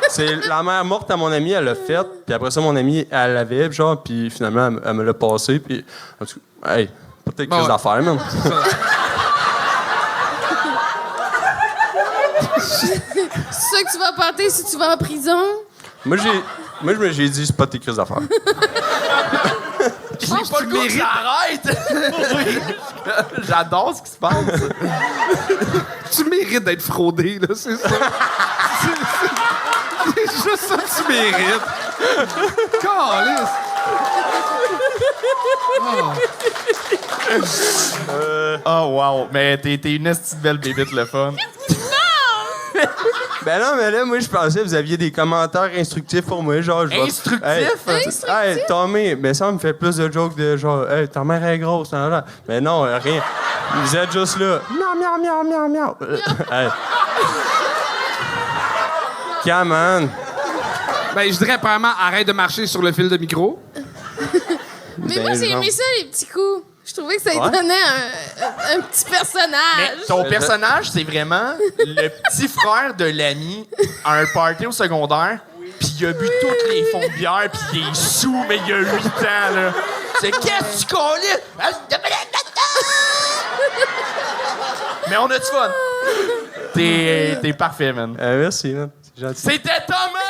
C'est la mère morte à mon ami, elle l'a faite. Puis après ça, mon ami, elle l'avait, genre. Puis finalement, elle me l'a passé. Puis, en tout cas, hey, peut-être que d'affaires, man. C'est ça que tu vas porter si tu vas en prison? Moi, j'ai dit, c'est pas tes crises d'affaires. J'ai pas le goût que ça arrête! J'adore ce qui se passe. Tu mérites d'être fraudé, là, c'est ça. C'est juste ça que tu mérites. Calisse. Oh, wow. Mais t'es une esti de belle bébite, le fun. Ben non, mais là, moi, je pensais que vous aviez des commentaires instructifs pour moi, genre... Instructifs? Hey, Tommy, mais ça me fait plus de jokes de genre, hey, ta mère est grosse, là. Mais non, rien. Vous êtes juste là. Miaou, miaou, miaou, miaou, miaou. Hey. Come on. Ben, je dirais premièrement, arrête de marcher sur le fil de micro. Mais moi, j'ai aimé ça, les petits coups. Je trouvais que ça lui donnait un petit personnage. Mais ton personnage, c'est vraiment le petit frère de l'ami à un party au secondaire, puis il a bu toutes les fonds de bière, puis il est sous, mais il a 8 ans, là. C'est qu'est-ce que tu connais? Mais on a du fun. T'es parfait, man. Merci, man. C'est gentil. C'était Thomas!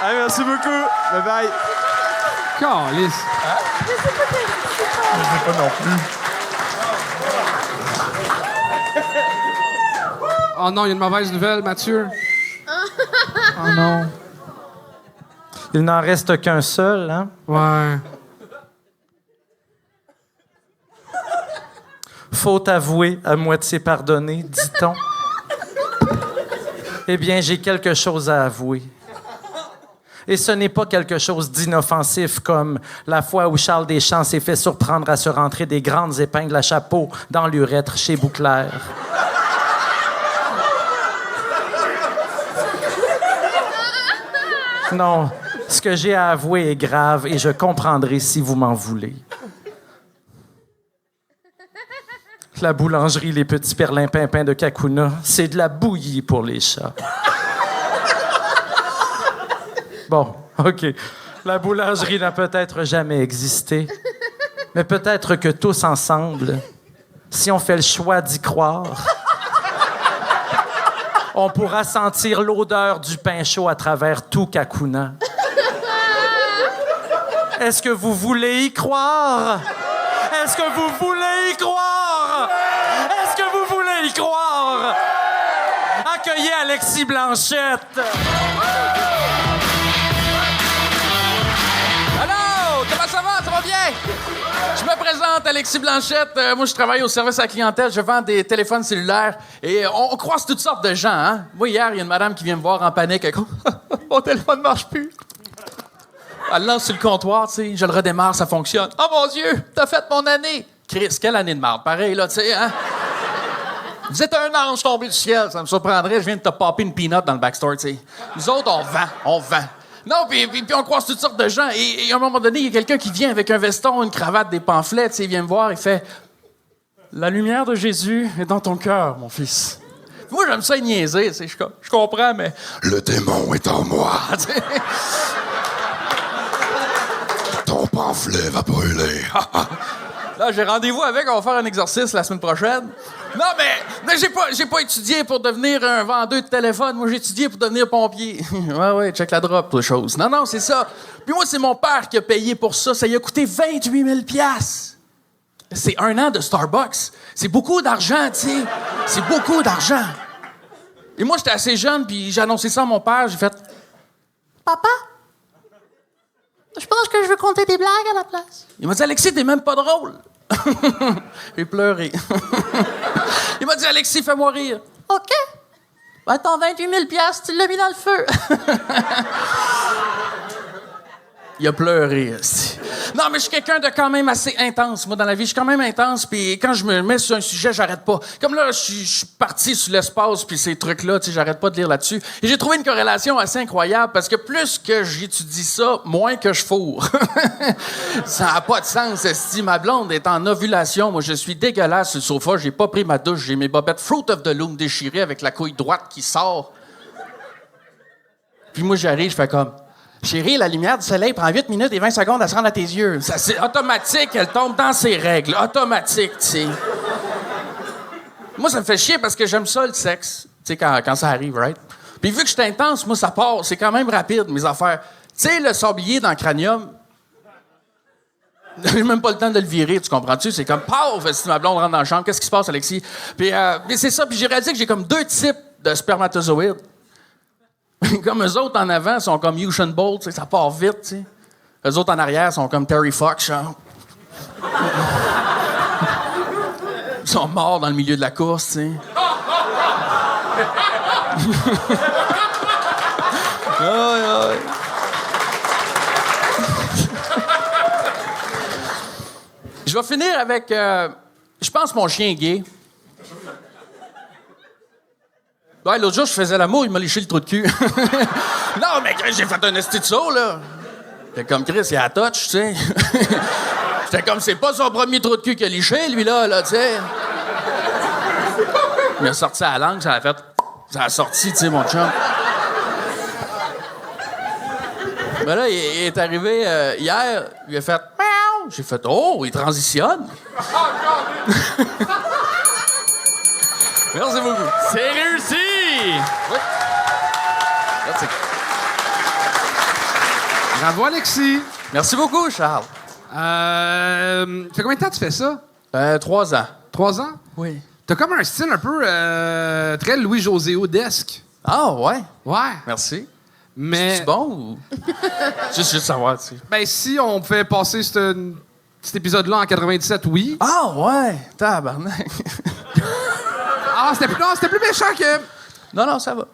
Hey, merci beaucoup. Bye-bye. Calisse. Je sais pas non plus. Oh non, il y a une mauvaise nouvelle, Mathieu. Oh non. Il n'en reste qu'un seul, hein? Ouais. Faute avouée, à moitié pardonnée, dit-on. Eh bien, j'ai quelque chose à avouer. Et ce n'est pas quelque chose d'inoffensif comme la fois où Charles Deschamps s'est fait surprendre à se rentrer des grandes épingles à chapeau dans l'urètre chez Bouclair. Non, ce que j'ai à avouer est grave et je comprendrai si vous m'en voulez. La boulangerie Les Petits Perlimpinpins de Kakuna, c'est de la bouillie pour les chats. Bon, OK. La boulangerie n'a peut-être jamais existé, mais peut-être que tous ensemble, si on fait le choix d'y croire, on pourra sentir l'odeur du pain chaud à travers tout Kakuna. Est-ce que vous voulez y croire? Est-ce que vous voulez y croire? Est-ce que vous voulez y croire? Accueillez Alexis Blanchette. Allô, comment ça va? Ça va bien? Je me présente, Alexis Blanchette. Moi, je travaille au service à la clientèle. Je vends des téléphones cellulaires. Et on croise toutes sortes de gens, hein? Moi, hier, il y a une madame qui vient me voir en panique. Elle dit « Mon téléphone ne marche plus. » Elle lance sur le comptoir, tu sais. Je le redémarre, ça fonctionne. « Oh mon Dieu, t'as fait mon année! » Chris, quelle année de marde. Pareil, là, tu sais, hein? Vous êtes un ange tombé du ciel. Ça me surprendrait. Je viens de te popper une peanut dans le backstore, tu sais. Nous autres, on vend. Non, puis on croise toutes sortes de gens. Et à un moment donné, il y a quelqu'un qui vient avec un veston, une cravate, des pamphlets. Tu sais, il vient me voir, il fait « La lumière de Jésus est dans ton cœur, mon fils. » Moi, j'aime ça niaiser. Tu sais, je comprends, mais... Le démon est en moi. Ton pamphlet va brûler. Là, j'ai rendez-vous avec, on va faire un exercice la semaine prochaine. Non, mais j'ai pas étudié pour devenir un vendeur de téléphone. Moi, j'ai étudié pour devenir pompier. ouais, check la drop, toutes les choses. Non, c'est ça. Puis moi, c'est mon père qui a payé pour ça. Ça lui a coûté 28 000 $. C'est 1 an de Starbucks. C'est beaucoup d'argent, tu sais. C'est beaucoup d'argent. Et moi, j'étais assez jeune, puis j'ai annoncé ça à mon père. J'ai fait « Papa, je pense que je veux compter des blagues à la place. » Il m'a dit « Alexis, t'es même pas drôle. » J'ai pleuré. Il m'a dit « Alexis, fais-moi rire. » « OK. Ben, ton 28 000 $, tu l'as mis dans le feu. » Il a pleuré. Non, mais je suis quelqu'un de quand même assez intense, moi, dans la vie. Je suis quand même intense, puis quand je me mets sur un sujet, j'arrête pas. Comme là, je suis parti sur l'espace, puis ces trucs-là, tu sais, j'arrête pas de lire là-dessus. Et j'ai trouvé une corrélation assez incroyable, parce que plus que j'étudie ça, moins que je fourre. Ça n'a pas de sens, esti. Ma blonde est en ovulation. Moi, je suis dégueulasse sur le sofa. J'ai pas pris ma douche. J'ai mes bobettes Fruit of the Loom déchirées avec la couille droite qui sort. Puis moi, j'arrive, je fais comme... Chérie, la lumière du soleil prend 8 minutes et 20 secondes à se rendre à tes yeux. Ça, c'est automatique, elle tombe dans ses règles. Automatique, tu sais. Moi, ça me fait chier parce que j'aime ça, le sexe. Tu sais, quand ça arrive, right? Puis vu que je suis intense, moi, ça part. C'est quand même rapide, mes affaires. Tu sais, le sablier dans le cranium, j'ai même pas le temps de le virer, tu comprends-tu? C'est comme, paf, si ma blonde rentre dans la chambre, qu'est-ce qui se passe, Alexis? Puis c'est ça, puis j'ai réalisé que j'ai comme 2 types de spermatozoïdes. Comme eux autres en avant sont comme Usain Bolt, ça part vite, tu sais. Eux autres en arrière sont comme Terry Fox, genre. Ils sont morts dans le milieu de la course, tu sais. Je vais finir avec, je pense, mon chien gay. Ouais, l'autre jour, je faisais l'amour, il m'a léché le trou de cul. Non, mais j'ai fait un esti de saut, là. J'étais comme Chris, il a la touch, tu sais. J'étais comme, c'est pas son premier trou de cul qu'il a léché, lui-là, tu sais. Il a sorti à la langue, ça a fait... Ça a sorti, tu sais, mon chum. Ben là, il est arrivé hier, il a fait... Miaou! J'ai fait, oh, il transitionne. Merci beaucoup. C'est réussi! Oui. Merci. Bravo, Alexis. Merci beaucoup, Charles. Fait combien de temps tu fais ça? 3 ans. 3 ans? Oui. T'as comme un style un peu très Louis-José Audesque. Ah, ouais? Ouais. Merci. Mais... C'est bon ou... juste savoir, tu sais. Ben, si on pouvait passer cet épisode-là en 97, oui. Ah, ouais! Tabarnak. Ah, c'était plus méchant que... Non, ça va.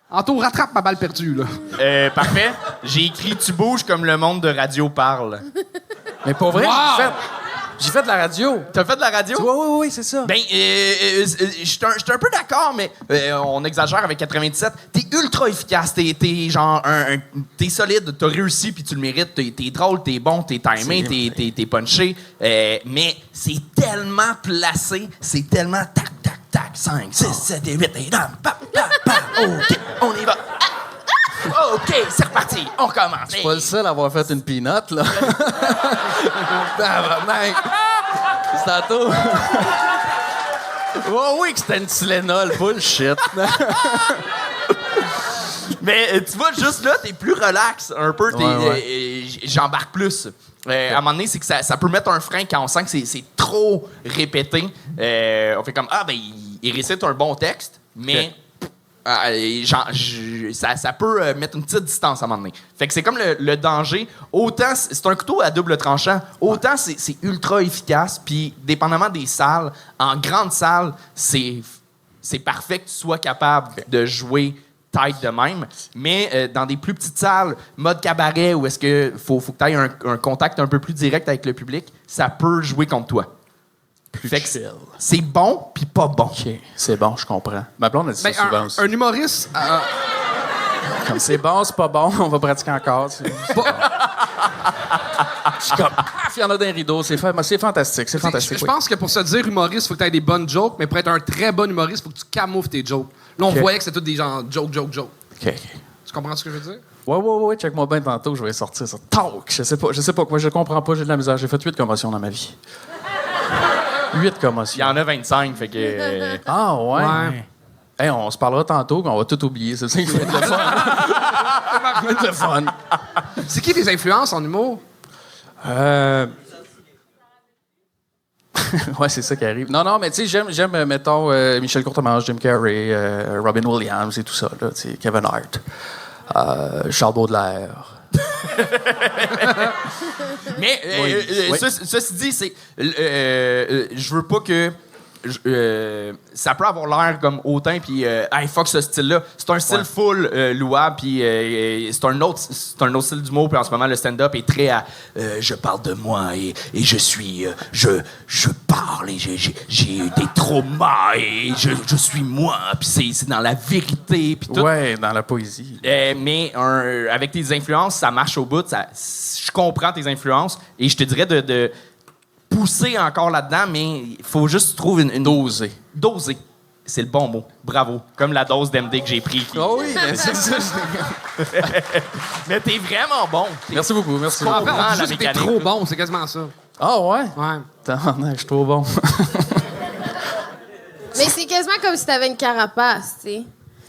Anto, rattrape ma balle perdue, là. Parfait. J'ai écrit « Tu bouges comme le monde de radio parle ». Mais pour vrai, Wow! j'ai fait de la radio. T'as fait de la radio? Oui, c'est ça. Ben, je suis un peu d'accord, mais on exagère avec 97. T'es ultra efficace. T'es genre t'es solide, t'as réussi puis tu le mérites. T'es drôle, t'es bon, t'es timé, t'es punché. Mais c'est tellement placé, c'est tellement tac, tac, tac, 5, 6, 7 et 8 et OK, on y va. OK, c'est reparti. On commence. Je suis pas le seul à avoir fait une peanut, là. Tabarnak. C'est tantôt. Oh oui, que c'était une Tylenol. Bullshit. Mais tu vois, juste là, t'es plus relax un peu. J'embarque plus. À un moment donné, c'est que ça peut mettre un frein quand on sent que c'est trop répété. On fait comme, ben, il récite un bon texte, mais ça peut mettre une petite distance à un moment donné. Fait que c'est comme le danger. Autant, c'est un couteau à double tranchant, autant c'est ultra efficace, puis dépendamment des salles, en grande salle, c'est parfait que tu sois capable de jouer tête de même, mais dans des plus petites salles, mode cabaret, où est-ce que faut que tu aies un contact un peu plus direct avec le public, ça peut jouer contre toi. Fait que c'est bon, puis pas bon. OK, c'est bon, je comprends. Ma blonde a dit ça souvent aussi. Un humoriste... Comme c'est bon, c'est pas bon, on va pratiquer encore. Je suis comme, il y en a d'un rideau, c'est fantastique, c'est fantastique. Je pense que pour se dire humoriste, il faut que tu aies des bonnes jokes, mais pour être un très bon humoriste, il faut que tu camoufles tes jokes. Là, on voyait que c'était tous des gens joke. OK. Tu comprends ce que je veux dire? Ouais, check-moi bien tantôt, je vais sortir ça. Talk! Je sais pas quoi, je comprends pas, j'ai de la misère. J'ai fait 8 commotions dans ma vie. 8 commotions. Il y en a 25, fait que... Ah, ouais. Hey, on se parlera tantôt, qu'on va tout oublier. C'est ça qui va être le fun. Ça va être le fun. C'est qui tes influences en humour? Ouais, c'est ça qui arrive. Non, mais tu sais, j'aime mettons, Michel Courtemanche, Jim Carrey, Robin Williams et tout ça, là, tu sais, Kevin Hart, Charles Baudelaire. Mais, ceci dit, c'est... je veux pas que... ça peut avoir l'air comme hautain, puis hey, fuck ce style-là. C'est un style full louable, puis c'est un autre style d'humour. Puis en ce moment, le stand-up est très à je parle de moi et je suis. Je parle et j'ai eu des traumas et je suis moi, puis c'est dans la vérité, puis tout. Ouais, dans la poésie. Mais avec tes influences, ça marche au bout. Je comprends tes influences et je te dirais de pousser encore là-dedans, mais il faut juste trouver une dosée. Doser. C'est le bon mot. Bravo. Comme la dose d'MD que j'ai pris. Oh oui, c'est ça. Mais t'es vraiment bon. Merci beaucoup, merci beaucoup. En fait, juste t'es trop bon, c'est quasiment ça. Ah ouais? Ouais. Je suis trop bon. Mais c'est quasiment comme si t'avais une carapace, tu sais.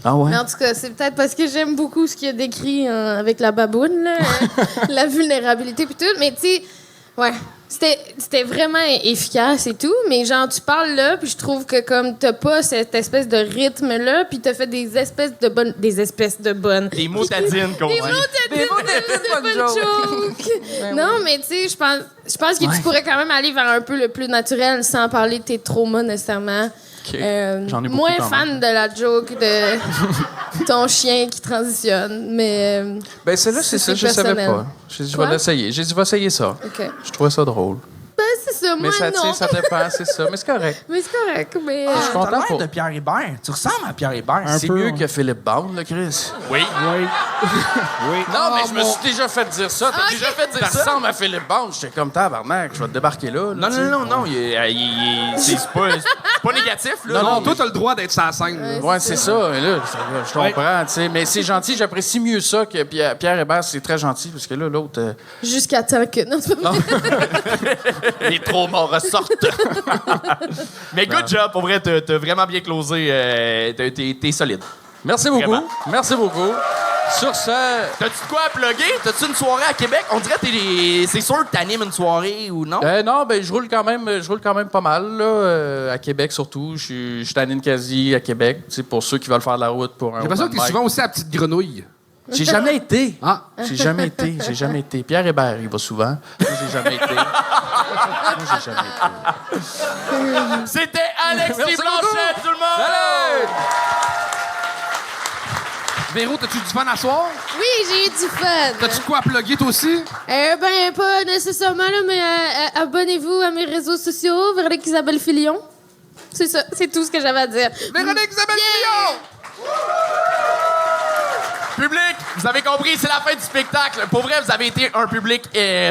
Ah ouais? Mais en tout cas, c'est peut-être parce que j'aime beaucoup ce qu'il a décrit avec la baboune, là, la vulnérabilité puis tout. Mais tu sais, ouais, c'était vraiment efficace et tout. Mais genre, tu parles là, puis je trouve que comme t'as pas cette espèce de rythme-là, puis t'as fait des espèces de bonnes... Des motadines qu'on dit. Des motadines de bonnes jokes. Non, mais tu sais, je pense que tu pourrais quand même aller vers un peu le plus naturel sans parler de tes traumas nécessairement. J'en ai beaucoup moins quand fan même. de la joke de ton chien qui transitionne, mais... Ben, celle-là, c'est ça, je savais personnel. pas. J'ai dit, je vais l'essayer. J'ai dit, je vais essayer ça. OK. Je trouvais ça drôle. Ben, c'est ça, moi, Mais ça, tu non. sais, ça dépend, c'est ça. Mais c'est correct. Mais c'est correct, mais... Je suis content T'as l'air pour... de Pierre Hébert. Tu ressembles à Pierre Hébert. C'est mieux que Philippe Bond, là, Chris. Oui. Non, mais je me suis déjà fait dire ça. T'as déjà fait dire ça? Ça ressemble à Philippe Bond. J'étais comme tabarnak, je vais te débarquer là. Non. C'est pas négatif, là. Non, toi, t'as le droit d'être sur la scène. là. Ouais, c'est ça. Et là, je comprends, tu sais. Mais c'est gentil, j'apprécie mieux ça que Pierre Hébert, c'est très gentil, parce que là, l'autre... Jusqu'à temps que... Non, c'est pas vrai. Les traumas ressortent. Mais good job, pour vrai, t'as vraiment bien closé. T'es solide. Merci beaucoup. Vraiment. Merci beaucoup. Sur ce... T'as-tu de quoi à plugger? T'as-tu une soirée à Québec? On dirait que c'est sûr que t'animes une soirée ou non? Non, ben je roule quand même pas mal, là, à Québec surtout. Je suis à Ninkasi, à Québec, tu sais, pour ceux qui veulent faire de la route pour un J'ai l'impression open que t'es mic. souvent aussi à Petite Grenouille. J'ai jamais été. Ah. J'ai jamais été. Pierre Hébert, il va souvent. Moi, j'ai jamais été. C'était Alexis Merci Blanchet, tout le monde! Allez! Véro, t'as-tu du fun à soir? Oui, j'ai eu du fun. T'as-tu de quoi à plugger, toi aussi? Ben, pas nécessairement, là, mais abonnez-vous à mes réseaux sociaux, Véronique Isabelle Filion. C'est ça, c'est tout ce que j'avais à dire. Véronique Isabelle Filion! Public, vous avez compris, c'est la fin du spectacle. Pour vrai, vous avez été un public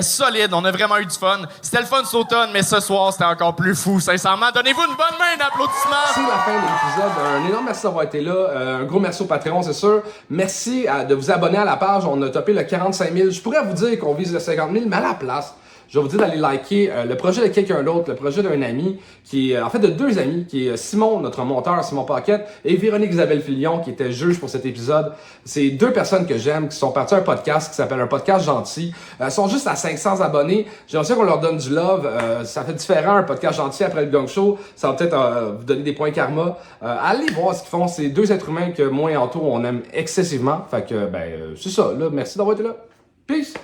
solide. On a vraiment eu du fun. C'était le fun cet automne, mais ce soir, c'était encore plus fou. Sincèrement, donnez-vous une bonne main d'applaudissements. C'est la fin de l'épisode. Un énorme merci d'avoir été là. Un gros merci au Patreon, c'est sûr. Merci de vous abonner à la page. On a topé le 45 000. Je pourrais vous dire qu'on vise le 50 000, mais à la place, je vais vous dire d'aller liker le projet de quelqu'un d'autre, le projet d'un ami, qui est en fait de deux amis, qui est Simon, notre monteur, Simon Paquette, et Véronique Isabelle Filion, qui était juge pour cet épisode. C'est deux personnes que j'aime, qui sont parties à un podcast qui s'appelle Un podcast gentil. Ils sont juste à 500 abonnés. J'aimerais ça qu'on leur donne du love. Ça fait différent, un podcast gentil après le Gong Show. Ça va peut-être vous donner des points karma. Allez voir ce qu'ils font. C'est deux êtres humains que moi et Anto, on aime excessivement. Fait que, c'est ça. Là, merci d'avoir été là. Peace!